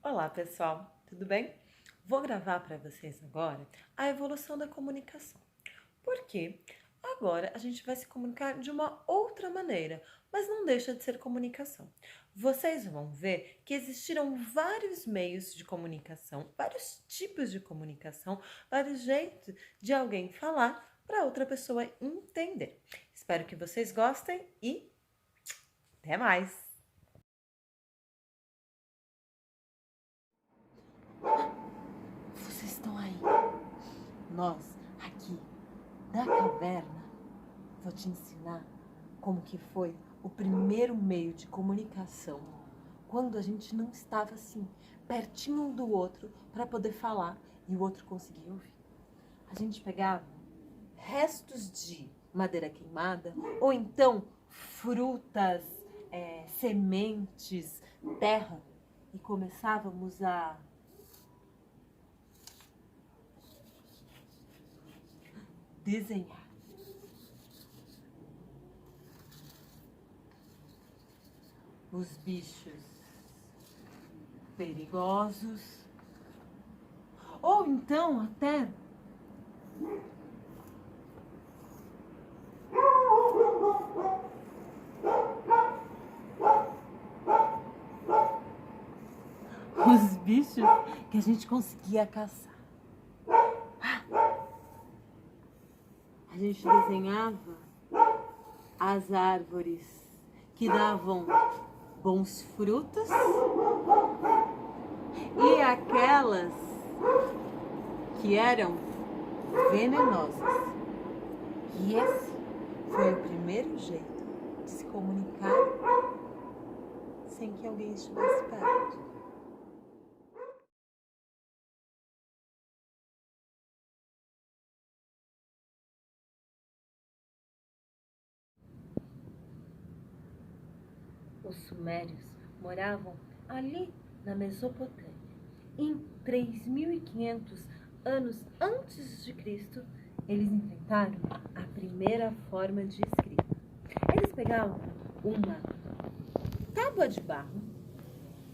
Olá, pessoal, tudo bem? Vou gravar para vocês agora a evolução da comunicação. Porque agora a gente vai se comunicar de uma outra maneira, mas não deixa de ser comunicação. Vocês vão ver que existiram vários meios de comunicação, vários tipos de comunicação, vários jeitos de alguém falar para outra pessoa entender. Espero que vocês gostem e até mais! Vocês estão aí? Nós, aqui, da caverna, vou te ensinar como que foi o primeiro meio de comunicação, quando a gente não estava assim, pertinho um do outro, para poder falar e o outro conseguir ouvir. A gente pegava restos de madeira queimada, ou então frutas, sementes, terra, e começávamos a desenhar. Os bichos perigosos, ou então até os bichos que a gente conseguia caçar. A gente desenhava as árvores que davam bons frutos e aquelas que eram venenosas. E esse foi o primeiro jeito de se comunicar sem que alguém estivesse perto. Os sumérios moravam ali na Mesopotâmia. Em 3.500 anos antes de Cristo, eles inventaram a primeira forma de escrita. Eles pegavam uma tábua de barro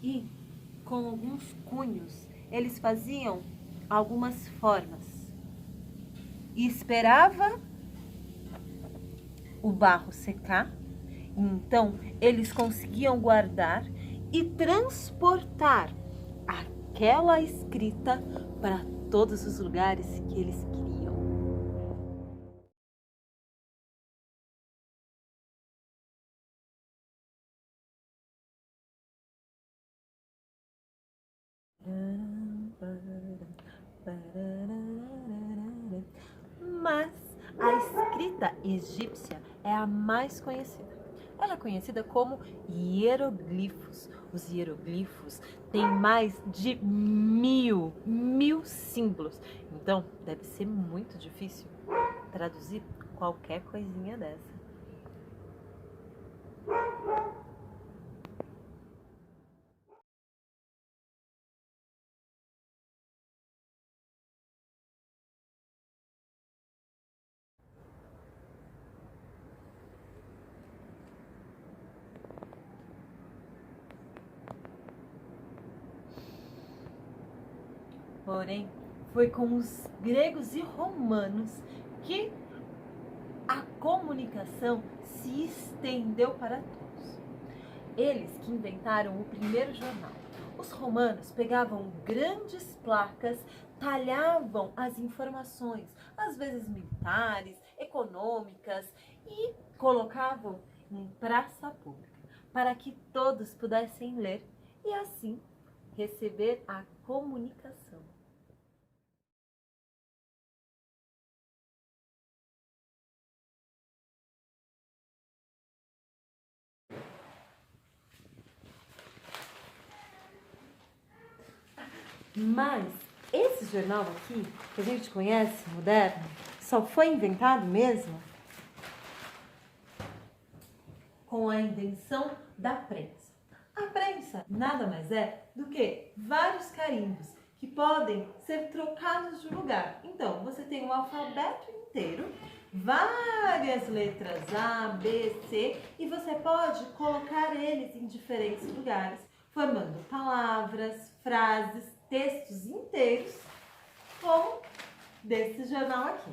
e, com alguns cunhos, eles faziam algumas formas e esperava o barro secar. Então, eles conseguiam guardar e transportar aquela escrita para todos os lugares que eles queriam. Mas a escrita egípcia é a mais conhecida. Ela é conhecida como hieroglifos. Os hieroglifos têm mais de mil símbolos. Então, deve ser muito difícil traduzir qualquer coisinha dessa. Porém, foi com os gregos e romanos que a comunicação se estendeu para todos. Eles que inventaram o primeiro jornal. Os romanos pegavam grandes placas, talhavam as informações, às vezes militares, econômicas, e colocavam em praça pública, para que todos pudessem ler e assim receber a comunicação. Mas esse jornal aqui, que a gente conhece, moderno, só foi inventado mesmo com a invenção da prensa. A prensa nada mais é do que vários carimbos que podem ser trocados de lugar. Então, você tem um alfabeto inteiro, várias letras A, B, C, e você pode colocar eles em diferentes lugares, formando palavras, frases, frases, textos inteiros, como desse jornal aqui.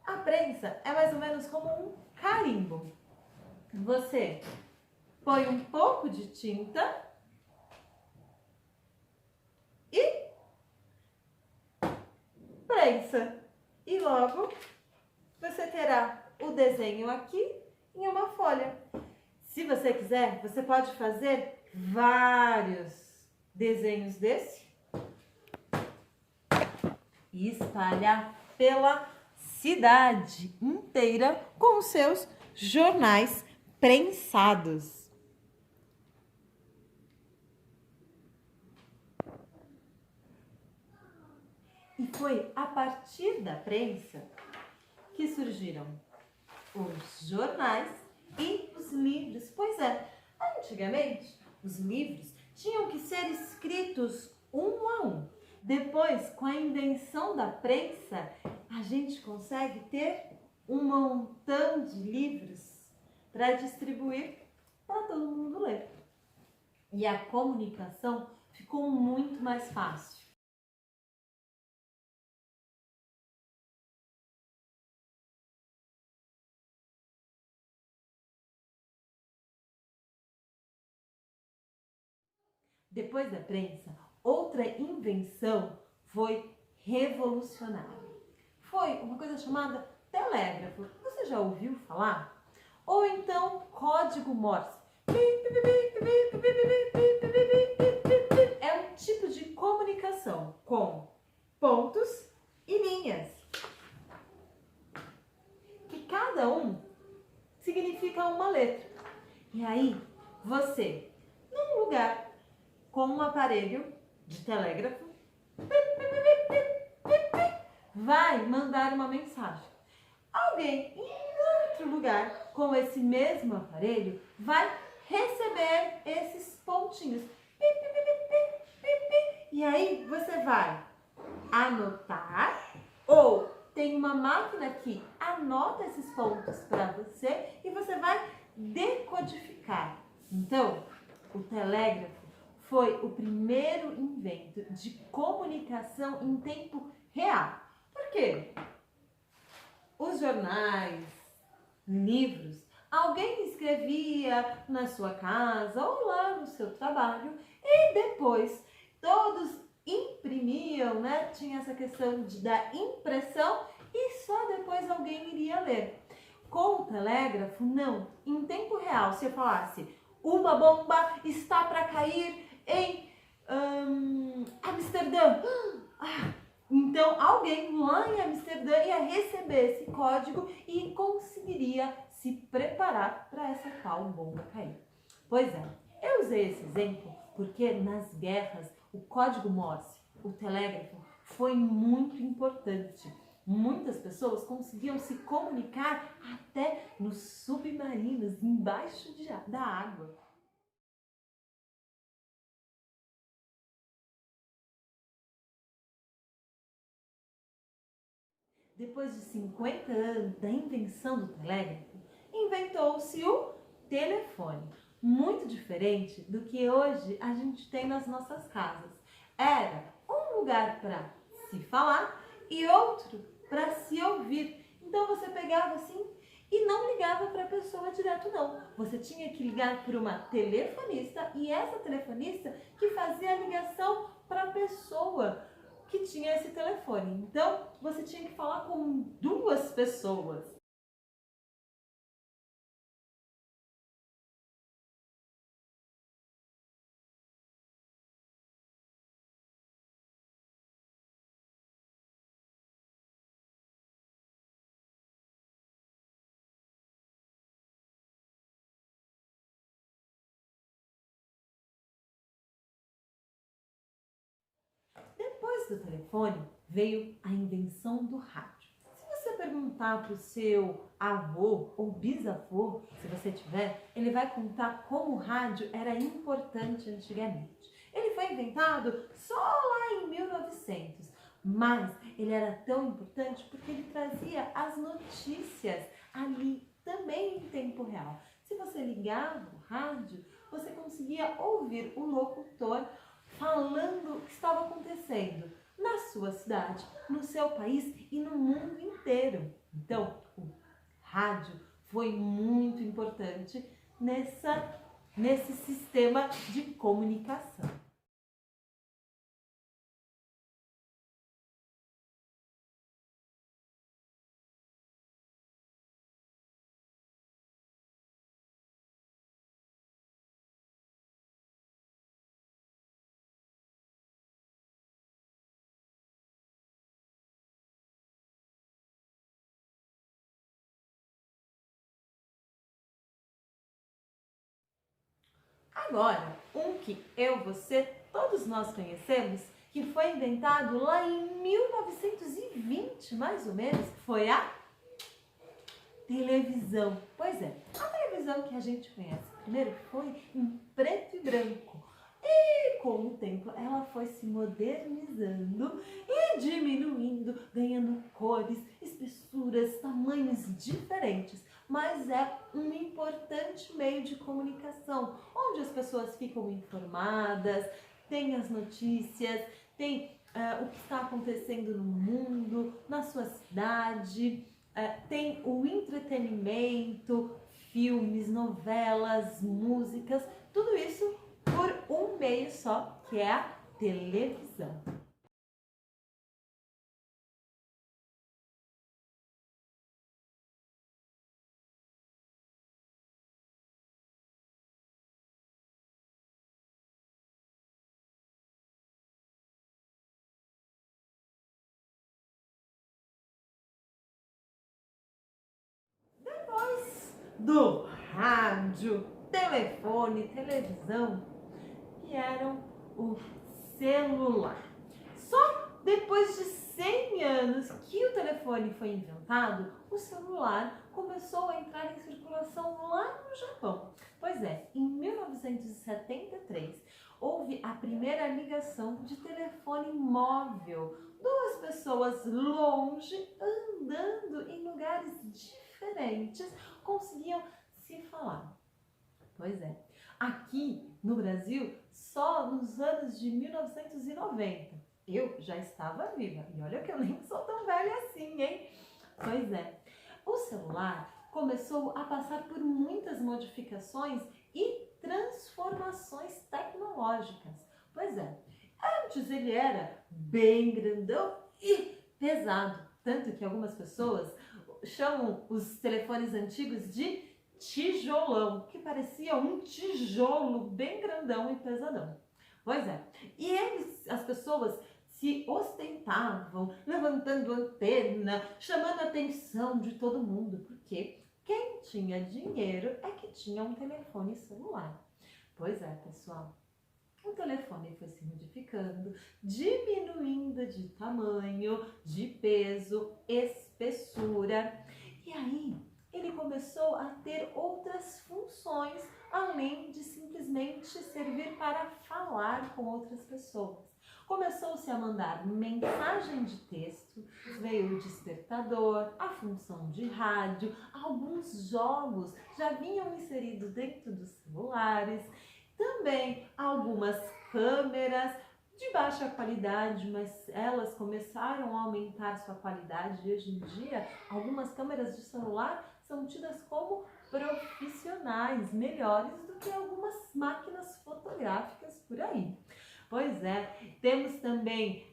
A prensa é mais ou menos como um carimbo. Você põe um pouco de tinta e prensa. E logo você terá o desenho aqui em uma folha. Se você quiser, você pode fazer vários desenhos desse e espalhar pela cidade inteira com os seus jornais prensados. E foi a partir da prensa que surgiram os jornais e os livros. Pois é, antigamente os livros tinham que ser escritos um a um. Depois, com a invenção da prensa, a gente consegue ter um montão de livros para distribuir para todo mundo ler. E a comunicação ficou muito mais fácil. Depois da prensa, outra invenção foi revolucionária. Foi uma coisa chamada telégrafo. Você já ouviu falar? Ou então código Morse. É um tipo de comunicação com pontos e linhas, que cada um significa uma letra. E aí, você, num lugar com um aparelho de telégrafo, vai mandar uma mensagem. Alguém em outro lugar com esse mesmo aparelho vai receber esses pontinhos. E aí você vai anotar, ou tem uma máquina que anota esses pontos para você e você vai decodificar. Então, o telégrafo foi o primeiro invento de comunicação em tempo real. Por quê? Os jornais, livros, alguém escrevia na sua casa ou lá no seu trabalho e depois todos imprimiam, né? Tinha essa questão da impressão e só depois alguém iria ler. Com o telégrafo, não. Em tempo real, se eu falasse uma bomba está para cair em Amsterdã. Então, alguém lá em Amsterdã ia receber esse código e conseguiria se preparar para essa tal bomba cair. Pois é, eu usei esse exemplo porque nas guerras o código Morse, o telégrafo, foi muito importante. Muitas pessoas conseguiam se comunicar até nos submarinos, embaixo da água. Depois de 50 anos da invenção do telégrafo, inventou-se o telefone. Muito diferente do que hoje a gente tem nas nossas casas. Era um lugar para se falar e outro para se ouvir. Então você pegava assim e não ligava para a pessoa direto não. Você tinha que ligar para uma telefonista e essa telefonista que fazia a ligação para a pessoa que tinha esse telefone. Então, você tinha que falar com duas pessoas. Depois do telefone, veio a invenção do rádio. Se você perguntar para o seu avô ou bisavô, se você tiver, ele vai contar como o rádio era importante antigamente. Ele foi inventado só lá em 1900, mas ele era tão importante porque ele trazia as notícias ali também em tempo real. Se você ligava o rádio, você conseguia ouvir o locutor falando o que estava acontecendo na sua cidade, no seu país e no mundo inteiro. Então, o rádio foi muito importante nesse sistema de comunicação. Agora, um que eu, você, todos nós conhecemos, que foi inventado lá em 1920, mais ou menos, foi a televisão. Pois é, a televisão que a gente conhece primeiro foi em preto e branco. E com o tempo ela foi se modernizando e diminuindo, ganhando cores, espessuras, tamanhos diferentes. Mas é um importante meio de comunicação, onde as pessoas ficam informadas, tem as notícias, tem o que está acontecendo no mundo, na sua cidade, tem o entretenimento, filmes, novelas, músicas, tudo isso por um meio só, que é a televisão. Depois do rádio, telefone, televisão, vieram o celular. Só depois de 100 anos que o telefone foi inventado, o celular começou a entrar em circulação lá no Japão. Pois é, em 1973 houve a primeira ligação de telefone móvel. Duas pessoas longe, andando em lugares diferentes, conseguiam se falar. Pois é. Aqui no Brasil, só nos anos de 1990. Eu já estava viva. E olha que eu nem sou tão velha assim, hein? Pois é. O celular começou a passar por muitas modificações e transformações tecnológicas. Pois é. Antes ele era bem grandão e pesado. Tanto que algumas pessoas chamam os telefones antigos de tijolão, que parecia um tijolo bem grandão e pesadão. Pois é, e as pessoas se ostentavam, levantando antena, chamando a atenção de todo mundo, porque quem tinha dinheiro é que tinha um telefone celular. Pois é, pessoal, o telefone foi se modificando, diminuindo de tamanho, de peso, espessura, e aí ele começou a ter outras funções, além de simplesmente servir para falar com outras pessoas. Começou-se a mandar mensagem de texto, veio o despertador, a função de rádio, alguns jogos já vinham inseridos dentro dos celulares, também algumas câmeras de baixa qualidade, mas elas começaram a aumentar sua qualidade e hoje em dia algumas câmeras de celular são tidas como profissionais, melhores do que algumas máquinas fotográficas por aí. Pois é, temos também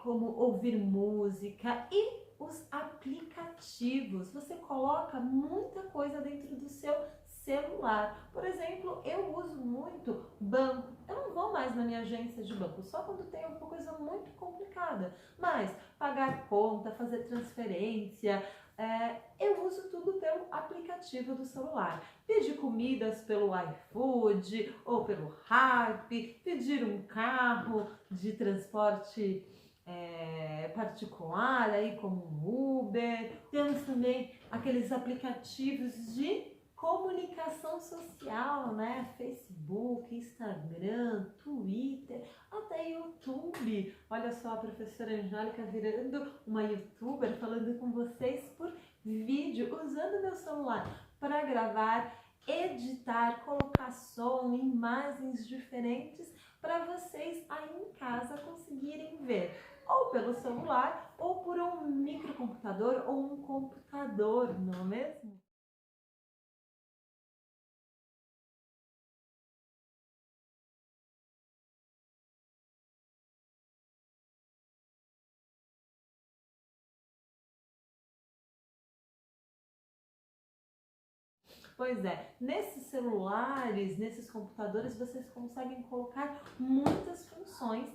como ouvir música e os aplicativos. Você coloca muita coisa dentro do seu celular. Por exemplo, eu uso muito banco. Eu não vou mais na minha agência de banco, só quando tem alguma coisa muito complicada. Mas pagar conta, fazer transferência, eu uso tudo pelo aplicativo do celular. Pedir comidas pelo iFood ou pelo Rappi, pedir um carro de transporte particular, aí como um Uber. Temos também aqueles aplicativos de comunicação social, né? Facebook, Instagram, Twitter, até YouTube. Olha só a professora Angélica virando uma youtuber falando com vocês por vídeo, usando meu celular para gravar, editar, colocar som, imagens diferentes para vocês aí em casa conseguirem ver, ou pelo celular, ou por um microcomputador ou um computador, não é mesmo? Pois é, nesses celulares, nesses computadores, vocês conseguem colocar muitas funções,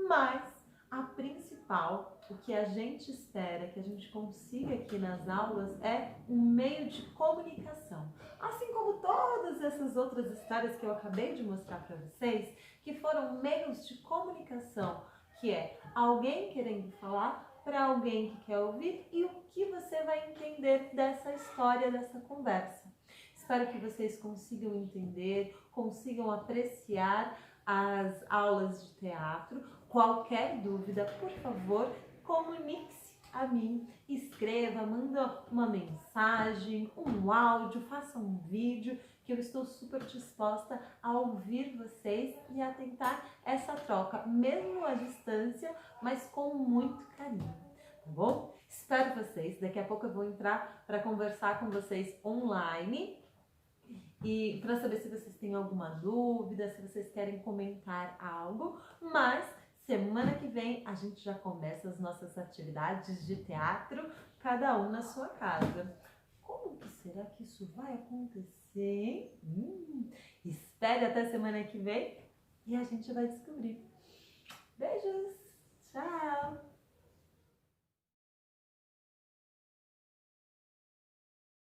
mas a principal, o que a gente espera que a gente consiga aqui nas aulas é um meio de comunicação. Assim como todas essas outras histórias que eu acabei de mostrar para vocês, que foram meios de comunicação, que é alguém querendo falar para alguém que quer ouvir e o que você vai entender dessa história, dessa conversa. Espero que vocês consigam entender, consigam apreciar as aulas de teatro. Qualquer dúvida, por favor, comunique-se a mim, escreva, manda uma mensagem, um áudio, faça um vídeo, que eu estou super disposta a ouvir vocês e a tentar essa troca, mesmo à distância, mas com muito carinho, tá bom? Espero vocês, daqui a pouco eu vou entrar para conversar com vocês online e para saber se vocês têm alguma dúvida, se vocês querem comentar algo, mas semana que vem a gente já começa as nossas atividades de teatro, cada um na sua casa. Como que será que isso vai acontecer, hein? Espere até semana que vem e a gente vai descobrir. Beijos! Tchau!